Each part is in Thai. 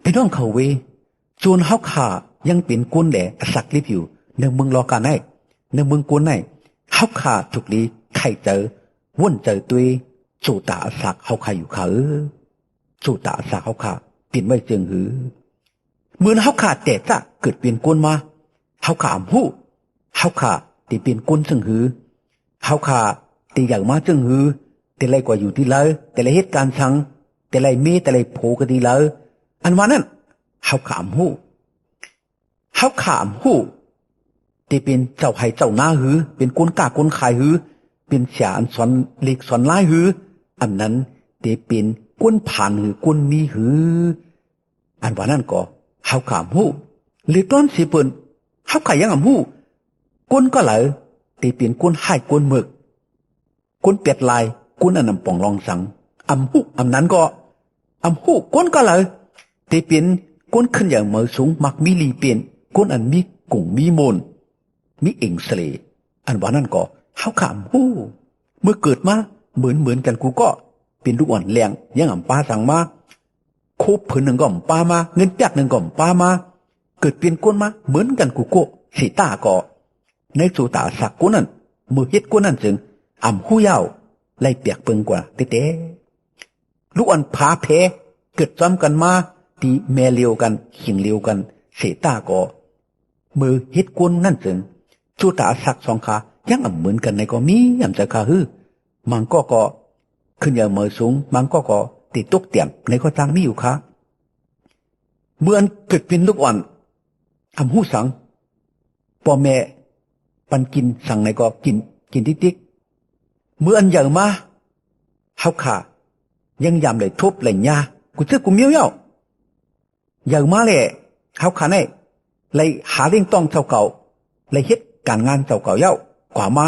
พี่น้องเขาเวจวนเฮาขายังเป็นก้นแหล่สักลิบอยู่ในเมืองรอการได้ในเมืองก้นได้เฮาขาถูกลีไข่เจอว่นเจอตัวสู่ตาสักเฮาขาอยู่ขาสู่ตาสักเฮาขาเปลี่ยนไว้เจิงหือเมื่อเฮาขาแต่จะเกิดเปลี่ยนก้นมาเฮาขาหู้เฮาขาตีเปลี่ยนก้นซึ่งหือเฮาขาตีอย่างมาจึงหือแต่ไรกว่าอยู่ที่เลยแต่ละเหตุการณ์ชังแต่ไรเมแต่ไรโผก็ดีเลยอันว่านั้นเฮาขามหู้เฮาขามหู้ที่เป็นเจ้าไห้เจ้าหน้าหือเป็นก้นกล้าก้นขายหือเป็นเสียอันสอนเล็กสอนลายหืออันนั้นที่เป็นก้นผ่านหือก้นมีหืออันว่านั้นก็เฮาขามหู้หรือต้นสิเปิ้นเฮาขายยังหู้ก้นก็เหลอที่เป็นก้นให้ก้นหมึกก้นเป็ดลายก้นอันนำป่องรองสังหู้นั้นก็หู้ก้นก็เหลอที่เป็นก้นขึ้นอย่างเหมือสูงมักมีลีเปลี่ยนก้นอันมีกุ่งมีโมนมีเอ่งเสลอันว่านั่นก็เฮาขามหู้เมื่อเกิดมาเหมือนกันกูก็เป็นลูกอ่อนแรงยังอ่ำป้าสั่งมาโคบผืนหนึ่งก็อ่ำป้ามาเงินแป๊กหนึ่งก็อ่ำป้ามาเกิดเปลี่ยนก้นมาเหมือนกันกูก็สีตาก็ในสู่ตาสักก้นนั้นมือเฮ็ดก้นนั้นจึงหู้ยาวไล่เปียกเปิงกว่าเต้ลูกอ่อนพาเพเกิดซ้ำกันมาตีแม่เลียวกันขิงเลียวกันเสตาก็มือเฮ็ดก้นนั่นจึงจู่ตาสักสองขายังเหมือนกันในก็มีจะขาฮือมังก็ขึ้นอย่างมือสูงมังก็ติดตกเตียงในก็ทางมีอยู่ค่ะเมื่อเกิดเป็นลูกอ่อนหู้สังพ่อแม่ปันกินสั่งในก็กินติ๊กเมื่ออย่างมาเฮาขายังยามเลยทุบเลยยากูเจอกูเมียวอย่างมาเลยเฮาขาในเลยหาเรื่องต้องเจ้าเก่าเลยเฮ็ดการงานเจ้าเก่าเย้ากว่ามา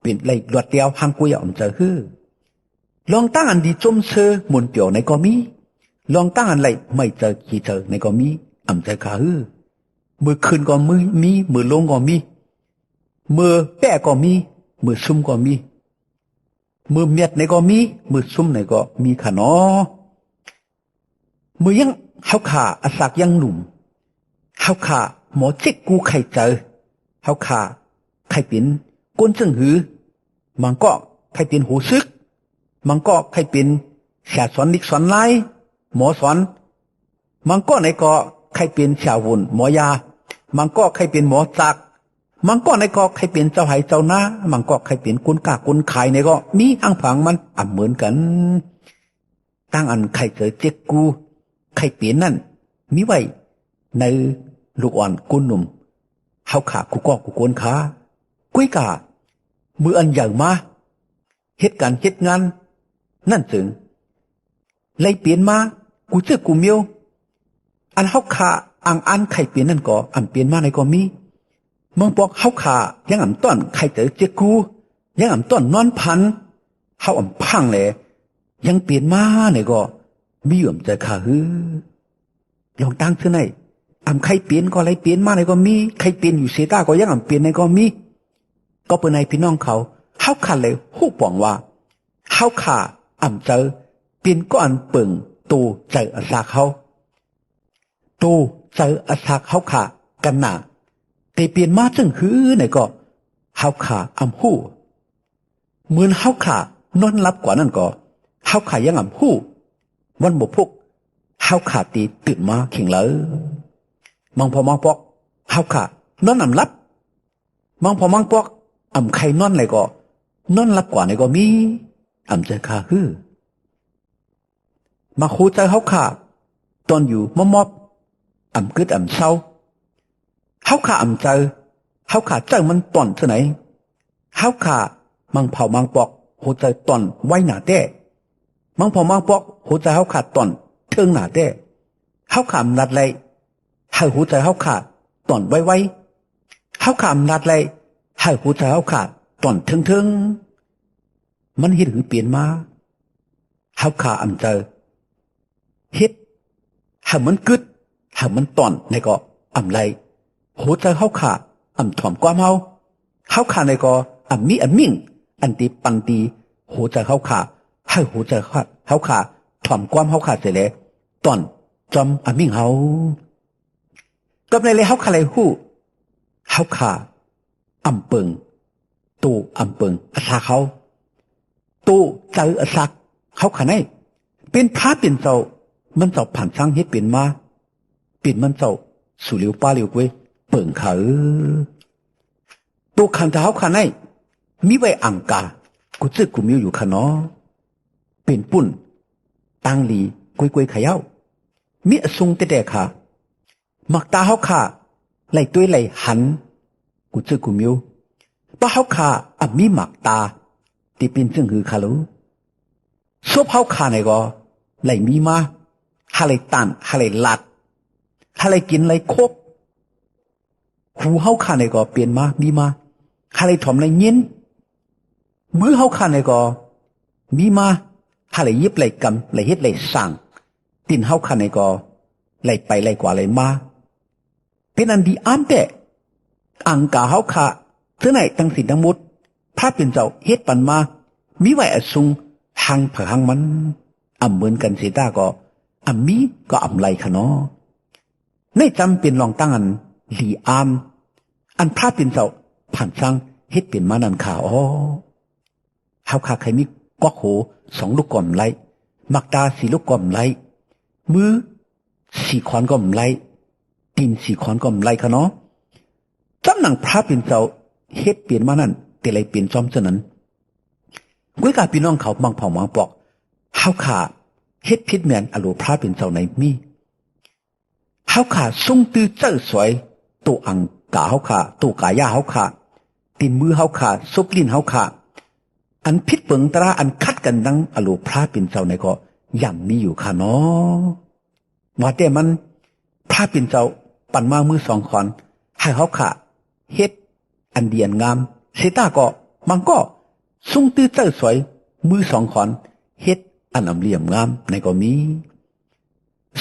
เป็นเลยรวดเดียวหางกุยอ่อนเจอฮือลองตั้งอันดีจมเชอหมุนเปียวในก็มีลองตั้งอันไรไม่เจอขี้เจอในก็มีอ่ำเจอขาฮือมือคืนก็มีมือลงก็มีมือแปะก็มีมือซุ่มก็มีมือเมียดในก็มีมือซุ่มในก็มีขนอมือยังเฮาขาอาศักยังหนุ่มเฮาขาหมอจิกกูไข่เจอเฮาขาไข่เป็นก้นซึ่งหือมันก็ไข่เป็นหูซึกมันก็ไข่เป็นแฉสอนนิกสอนไล่หมอสอนมันก็ในก็ไข่เป็นชาววุ่นหมอยามันก็ไข่เป็นหมอจักมันก็ในก็ไข่เป็นเจ้าไหเจ้าหน้ามันก็ไข่เป็นกุนกากุนขายในก็มีอังผังมันเหมือนกันตั้งอันไข่เจอเจ๊กกูไข่เปลี่ยนนั่นมีไว้ในลูกอ่อนกุนหนุ่มเฮาขากูก็กูโกนขากุ้ยกามืออันอย่างมาเฮ็ดการเฮ็ดงานนั่นจึงเลยเปลี่ยนมากูเจอกูเมียวอันเฮาขาอันไข่เปลี่ยนนั่นก็เปลี่ยนมาในก็มีเมืองบอกเฮาขายังต้อนไข่เจอเจ๊กกูยังต้อนนอนพันเฮาพังเลยยังเปลี่ยนมาในก็มีเจอขาฮือลองตั้งเท่าไหนใครเปลี่ยนก็อะไรเปลี่ยนมาในก็มีใครเปลี่ยนอยู่เสตาก็ยังเปลี่ยนในก็มีก็เป็นในพี่น้องเขาเฮาขาเลยฮู้ป่องว่าเฮาขาเจอเปลี่ยนก็เปิ่งตูเจออาสาเขาตูเจออาสาเฮาขากันหนาแต่เปลี่ยนมาจึงหือในก็เฮาขาฮู้เหมือนเฮาขานอนหลับกว่านั่นก็เฮาขายังฮู้วันบ่พุกเฮาขาตีตื่นมาเข่งเลยมังพอมังปอกเฮาขานอนหลับมังพอมังปอกใครนอนไหนก็นอนหลับกว่าไหนก็มีเจอขาฮือมาคูใจเฮาขาตอนอยู่มอบกึดเศร้าเฮาขาเจอเฮาขาเจอมันตอนเท่าไหนเฮาขามังเผามังปอกหัวใจตอนไว้หนาแต้มังพอมังปอกหัวใจเฮาขาตอนเทิงหนาแต้เฮาขามนัดเลยให้หัวใจเฮาขาตอนไว้เฮาขามนัดเลยให้หัวใจเฮาขาตอนเทิงมันเฮ็ดหือเปลี่ยนมาเฮาขาเจอเฮ็ดให้มันกึดให้มันตอนในก็ไรหัวใจเฮาขาถ่อมความเฮาขาในก็มีมิ่งตีปันตีหัวใจเฮาขาให้หัวใจเฮาขาถ่อมความเฮาขาเสร็จแล้วตอน จอมอามิ่งเฮากับในเลยเฮาคาเลยฮู้เฮาขาอำเปิงตูอำเปิงอาสาเขาตูเจออาสักเขาขาไหนเป็นพระเป็นเจ้ามันเจ้าผ่านสร้างเฮ็ดเป็นมาเป็นมันเจ้าสู่เหลียวป้าเหลียวกวยเปิงเขาตัวขันเท้าขาไหนมีไว้อังกากูซึกกูมิวอยู่ขนอเป็นปุ่นตังหลีกวยขยาวมีอสุงแต่ขามักตาเฮาขาไหลตัวไหลหันกูซึกกูมิวป้าเฮาขาอ่ะมีหมักตาที่เป็นซึ่งหือคาลูซบเฮาขาไหนก็ไหลมีมาหาไหลตันหาไหลลัดหาไหลกินไหลโคกหูเฮาขาไหนก็เปลี่ยนมามีมาหาไหลถ่อมไหลเย็นมือเฮาขาไหนก็มีมาหาไหลยิบไหลกำไหลเฮ็ดไหลสั่งตินเฮาขาไหนก็ไหลไปไหลกว่าไหลมาเป็นอันดีอันแต่อังกาเฮาขาเท่าไหนตั้งสิทั้งหมดพระเป็นเจ้าเฮ็ดปันมามีไว้อสุงหังเผหังมันอำเหมือนกันเสียตาก็อำมีก็อำไหลขะเนาะในจำเป็นลองตั้งอันหลีอามอันพระเป็นเจ้าผ่านสร้างเฮ็ดเป็นมานันขาอ๋อเฮาขาใครมีกอกโห2 ลูกก่อมไหลมักตา4 ลูกก่อมไหลมือ4 ขอนก่อมไหลตีน4 ขอนก่อมไหลขะเนาะจำหนังพระเป็นเจ้าเฮ็ดเปลี่ยนมานั่นแต่ไรเปลี่ยนจอมเท่านั้นกุ้ยกาพี่น้องเขาบางเผ่าบางปอกเฮาขาเฮ็ดพิษแมนอโลพระเป็นเจ้าไหนมีเฮาขาทรงตื้อเจ้าสวยตัวอังกาเฮาขาตัวกายาเฮาขาตีนมือเฮาขาซบลิ้นเฮาขาอันพิษเปิงตราอันคัดกันดังอโลพระเป็นเจ้าไหนก็ย่ำมีอยู่ค่ะเนาะว่าแต่มันพระเป็นเจ้าปั่นมามือ2 ขอนให้เฮาขาเฮ็ดอันเดียนงามเสตาก็มันก็สุ่งตื้อเจ้าสวยมือ2 ขอนเฮ็ดอันอำเหลี่ยมงามในก็มี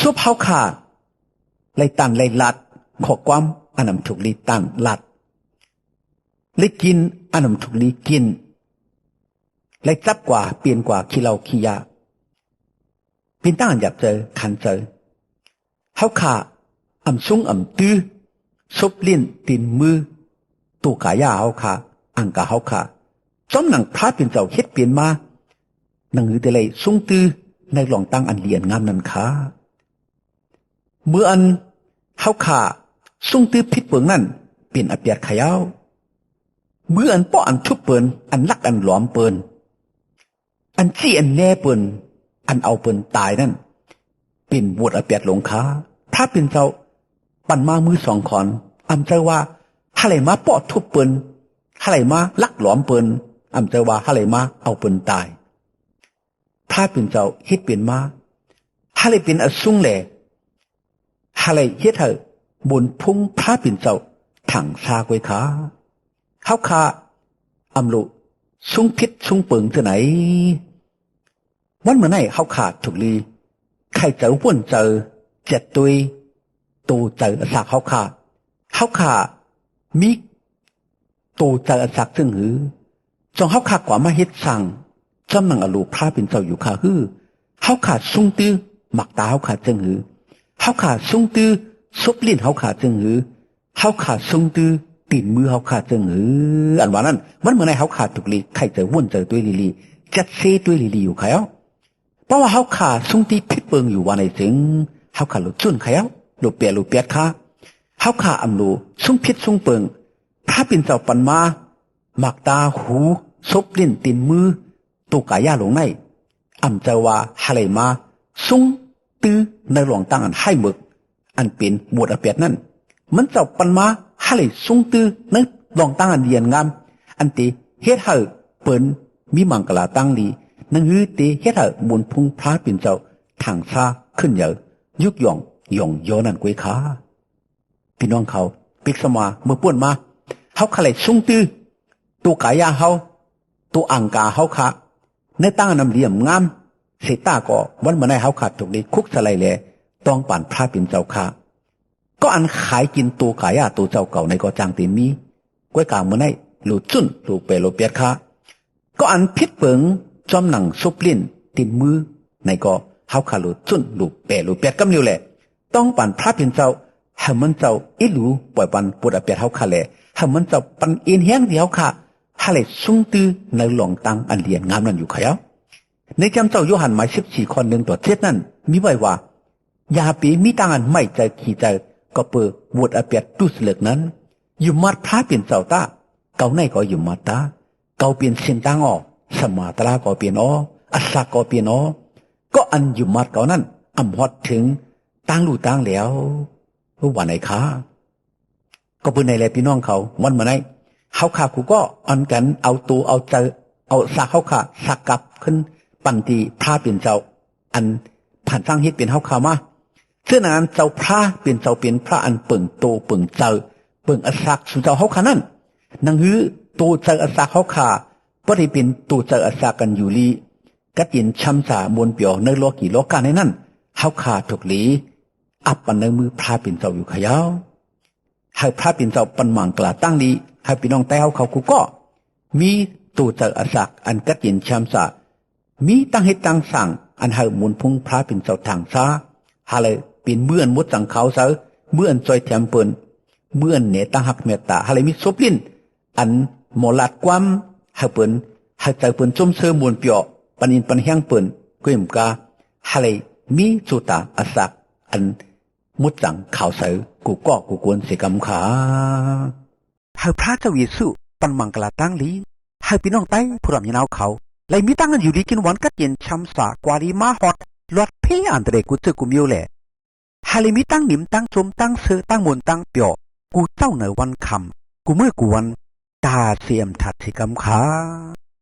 ซบเฮาขาไล่ตันไล่ลัดขอความอันนำถูกลีตันลัดไล่กินอันนำถูกลีกินไล่จับกว่าเปลี่ยนกว่าขี้เหล้าขี้ยาเป็นตั้งหยับเจอคันเจอเฮาขาอำสุ่งอำตื้อซบลิ้นตีนมือตัวกายาเฮาขาอังกาเฮาขาจอมหนังพระเป็นเจ้าเฮ็ดเปลี่ยนมาหนังหือแต่เลยสุ่งตื้อในหลองตั้งอันเลียนงามนั้นขาเมื่ออันเฮาขาสุ่งตื้อพิษเปิงนั่นเป็นอเปียดขยาวเมื่ออันป้ออันทุบเปินอันลักอันหลอมเปินอันจี้อันแน่เปินอันเอาเปินตายนั่นเป็นบวชอเปียดหลงขาพระเป็นเจ้าปั่นมามือ2 ขอนอำใจว่าหาไหลมาป้อทุบเปินหาไหลมาลักหลอมเปินอำใจว่าหาไหลมาเอาเปินตายพระเป็นเจ้าเฮ็ดเป็นมาหาไหลเป็นอสุงแหล่หาไหลเฮ็ดเถอะบนพุ่งพระเป็นเจ้าถังซากไว้ขาเฮาขาอำลุสุงพิษสุงเปิงเท่าไหนวันเมื่อไหร่เฮาขาถูกลีใครเจอว่นเจอเจ็ดตุยตูเจอสักเฮาขามีตูเจอสักซึ่งหือจงเฮาขากว่ามาเฮ็ดสั่งจำนังอลูพระเป็นเจ้าอยู่ขาฮือเฮาขาสุ่งตื้อหมักตาเฮาขาจึงหือเฮาขาสุ่งตื้อซบลิ้นเฮาขาจึงหือเฮาขาสุ่งตื้อตีนมือเฮาขาจึงหืออันว่านั้นมันเหมือนในเฮาขาถูกลีใครเจอว่นเจอตัวลีจัดเซตัวลีอยู่เขาเพราะว่าเฮาขาสุ่งตีพิษเปิงอยู่ว่าในถึงเฮาขาลุจุนเขาลุเปียดขาเฮาขาอำลูสุ่งพิษสุ่งเปิงพระเป็นเจ้าปันมาหมักตาหูซบลิ้นตีนมือตุกายาหลงในอำเจ้าว่าหาไหลมาสุ่งตื้อในหลวงตั้งอันให้หมึกอันเป็นบวชอเปียดนั่นมันเจ้าปันมาหาไหลสุ่งตื้อในหลวงตั้งอันเดียนงามอันตีเฮ็ดให้เปิ้นมีมังกลาตั้งลีนังฮือตีเฮ็ดให้บุญพุงพระเป็นเจ้าทางซาขึ้นเยอะยุกย่องโยนั่นกวยขาพี่น้องเขาปิกสมาเมื่อป่วนมาเฮาขะไหลสุ่งตื้อตัวกายาเฮาตัวอังกาเฮาขาในตั้งนำเหลี่ยมงามเสตาก็วันเมื่อไหร่เฮาขาดถูกดีคุกสไลแลต้องป่านพระเป็นเจ้าค่ะก็อันขายกินตัวกายาตัวเจ้าเก่าในก็จางตีมีก้วยกาเมื่อไหร่หลุดจุ้นหลุดเปรเปียดค่ะก็อันพิษเปิงจอมหนังซุบลิ้นตินมือในก็เฮาขาหลุดจุ้นหลุดเปรเปียดกำนิ้วแหละ ต้องปั่นพระเป็นเจ้าให้มันเจ้าอิรูปล่อยปันปวดเปียเฮาคาแลให้มันเจ้าปันเอ็นแห้งเดียวค่ะให้เลยสุ่งตื้อในหลงตังอันเลียนงามนั้นอยู่ขยาวในจำเจ้าโยหันหมาย14 ข้อ 1 ต่อ 7นั้นมีไว้ว่ายาปีมีตังอันไม่ใจขี่ใจก็เปิดวดเปียตุสเลิกนั้นอยู่มัดพระเป็นเจ้าตาเกาในก็อยู่มัดตาเกาเปลี่ยนเส้นตังออกสมาตราก็เปลี่ยนอัสสะก็เปลี่ยนก็อันอยู่มัดเกานั้นอำฮอดถึงตั้งลู่ตั้งแล้ววันไหนคะก็เพื่อนในแลพี่น้องเขาวันมาไหนเขาขากูก็อันกันเอาตัวเอาใจเอาสักเขาขาสักกับขึ้นปันตีพระเป็นเจ้าอันผ่านสร้างฮิตเป็นเขาขามาเสื้อนั้นเจ้าพระเป็นเจ้าเป็นพระอันเปิ่งโตเปิ่งเจ้าเปิ่งอสักสุเจ้าเขาขานั่นนังฮื้อตัวเจ้าอสักเขาขาบ่ได้เป็นตัวเจ้าอสักกันอยู่ลีกัดยินช้ำสามวนเปียวในโลกีโลกาในนั้นเขาขาถูกหลีอับปันในมือพระเป็นเจ้าอยู่ขยาวให้พระเป็นเจ้าปันมังกลาตั้งดีให้พี่น้องแต่เขากูก็มีตัวเจ้าอสักอันกัดยินช้ำสามีตั้งให้ตั้งสั่งอันให้มุนพุ่งพระเป็นเจ้าทางซาฮาเลยเป็นเมื่อนมุดสังเขาเสาเมื่อนจอยแถมเปินเมื่อนเนตาหักเมตตาฮาเลยมีซบลิ้นอันหมอลัดความให้เปินให้ใจเปินจมเสือมวนเปียวปันอินปันแห้งเปินก็ยมกาฮาเลยมีจุตาอสักอันมุดสังข่าวเสากูก็กูกวนเสกำขาให้พระเจ้าเยซูปันมังกลาตั้งลีให้พี่น้องไต้ผู้รำยินเอาเขาเลยมีตั้งกันอยู่ดีกินวันกัดเย็นช้ำสากวารีมาฮอดลอดเพียอันเดรกูเจอกูมิวแหละฮาเลยมีตั้งหนิมตั้งจมตั้งเสือตั้งมนตั้งเปียวกูเจ้าเหนือวันคำกูเมื่อกูวันตาเสียมถัดสิกำขา